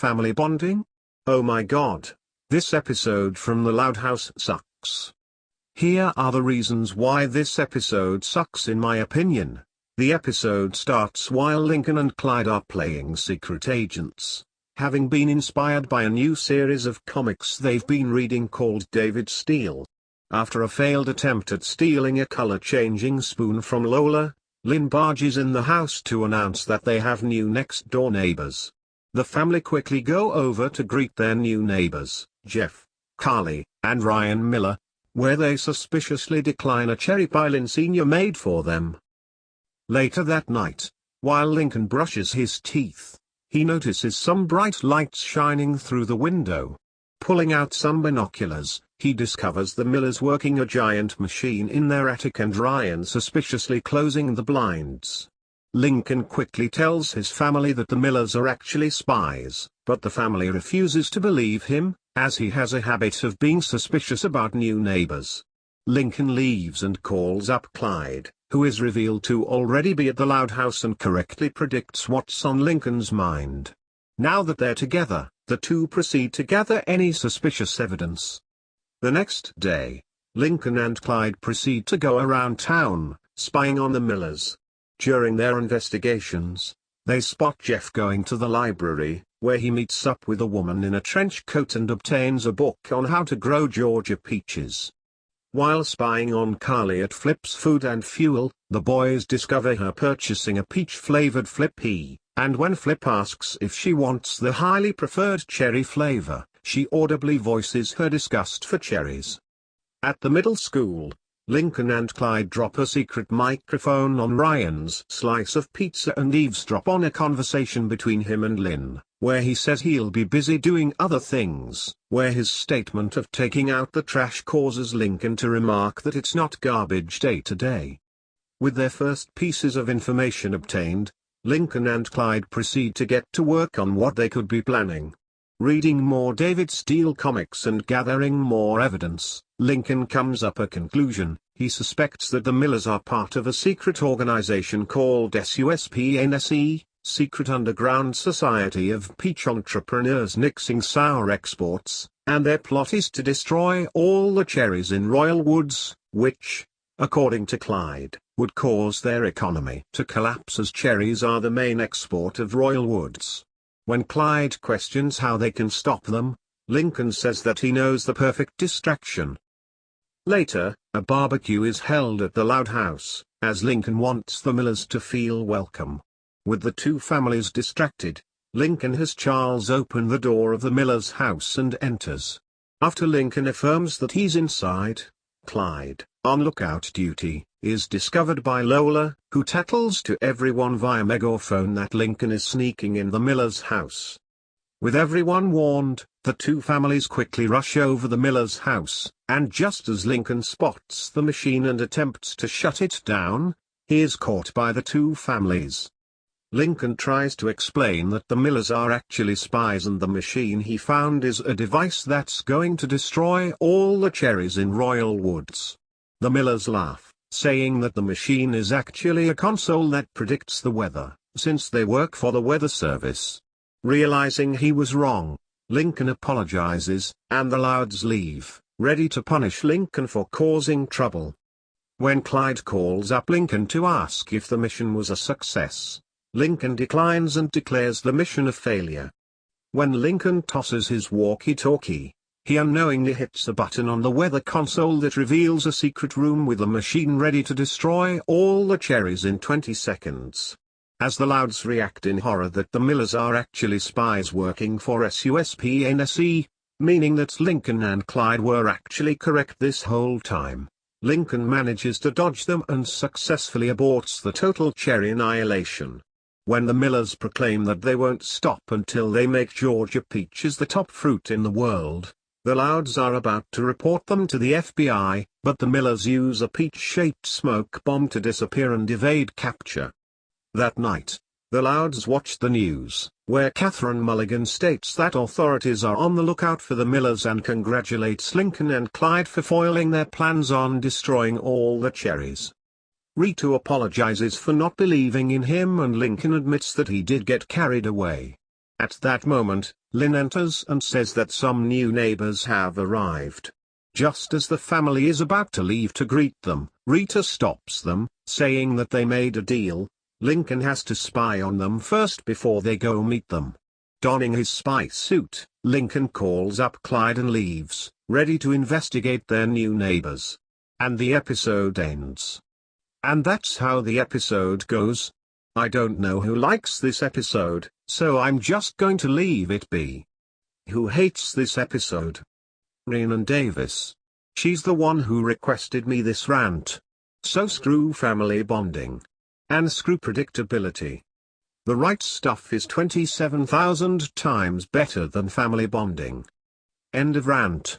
family bonding? Oh my god. This episode from the Loud House sucks. Here are the reasons why this episode sucks in my opinion. The episode starts while Lincoln and Clyde are playing secret agents, having been inspired by a new series of comics they've been reading called David Steele. After a failed attempt at stealing a color-changing spoon from Lola, Lynn barges in the house to announce that they have new next-door neighbors. The family quickly go over to greet their new neighbors, Jeff, Carly, and Ryan Miller, where they suspiciously decline a cherry pie Lynn Sr. made for them. Later that night, while Lincoln brushes his teeth, he notices some bright lights shining through the window. Pulling out some binoculars, he discovers the Millers working a giant machine in their attic and Ryan suspiciously closing the blinds. Lincoln quickly tells his family that the Millers are actually spies, but the family refuses to believe him, as he has a habit of being suspicious about new neighbors. Lincoln leaves and calls up Clyde, who is revealed to already be at the Loud House and correctly predicts what's on Lincoln's mind. Now that they're together, the two proceed to gather any suspicious evidence. The next day, Lincoln and Clyde proceed to go around town, spying on the Millers. During their investigations, they spot Jeff going to the library, where he meets up with a woman in a trench coat and obtains a book on how to grow Georgia peaches. While spying on Carly at Flip's Food and Fuel, the boys discover her purchasing a peach-flavored Flippy, and when Flip asks if she wants the highly preferred cherry flavor, she audibly voices her disgust for cherries. At the middle school, Lincoln and Clyde drop a secret microphone on Ryan's slice of pizza and eavesdrop on a conversation between him and Lynn, where he says he'll be busy doing other things, where his statement of taking out the trash causes Lincoln to remark that it's not garbage day today. With their first pieces of information obtained, Lincoln and Clyde proceed to get to work on what they could be planning. Reading more David Steele comics and gathering more evidence, Lincoln comes up a conclusion. He suspects that the Millers are part of a secret organization called SUSPNSE, Secret Underground Society of Peach Entrepreneurs Nixing Sour Exports, and their plot is to destroy all the cherries in Royal Woods, which, according to Clyde, would cause their economy to collapse as cherries are the main export of Royal Woods. When Clyde questions how they can stop them, Lincoln says that he knows the perfect distraction. Later, a barbecue is held at the Loud House, as Lincoln wants the Millers to feel welcome. With the two families distracted, Lincoln has Charles open the door of the Millers' house and enters. After Lincoln affirms that he's inside, Clyde, on lookout duty, is discovered by Lola, who tattles to everyone via megaphone that Lincoln is sneaking in the Millers' house. With everyone warned, the two families quickly rush over the Millers' house, and just as Lincoln spots the machine and attempts to shut it down, he is caught by the two families. Lincoln tries to explain that the Millers are actually spies and the machine he found is a device that's going to destroy all the cherries in Royal Woods. The Millers laugh, saying that the machine is actually a console that predicts the weather, since they work for the weather service. Realizing he was wrong, Lincoln apologizes, and the Louds leave, ready to punish Lincoln for causing trouble. When Clyde calls up Lincoln to ask if the mission was a success, Lincoln declines and declares the mission a failure. When Lincoln tosses his walkie-talkie, he unknowingly hits a button on the weather console that reveals a secret room with a machine ready to destroy all the cherries in 20 seconds. As the Louds react in horror that the Millers are actually spies working for SUSPNSE, meaning that Lincoln and Clyde were actually correct this whole time, Lincoln manages to dodge them and successfully aborts the total cherry annihilation. When the Millers proclaim that they won't stop until they make Georgia peaches the top fruit in the world, the Louds are about to report them to the FBI, but the Millers use a peach-shaped smoke bomb to disappear and evade capture. That night, the Louds watch the news, where Catherine Mulligan states that authorities are on the lookout for the Millers and congratulates Lincoln and Clyde for foiling their plans on destroying all the cherries. Ritu apologizes for not believing in him and Lincoln admits that he did get carried away. At that moment, Lynn enters and says that some new neighbors have arrived. Just as the family is about to leave to greet them, Rita stops them, saying that they made a deal. Lincoln has to spy on them first before they go meet them. Donning his spy suit, Lincoln calls up Clyde and leaves, ready to investigate their new neighbors. And the episode ends. And that's how the episode goes. I don't know who likes this episode, so I'm just going to leave it be. Who hates this episode? Rhiannon Davis. She's the one who requested me this rant. So screw family bonding. And screw predictability. The right stuff is 27,000 times better than family bonding. End of rant.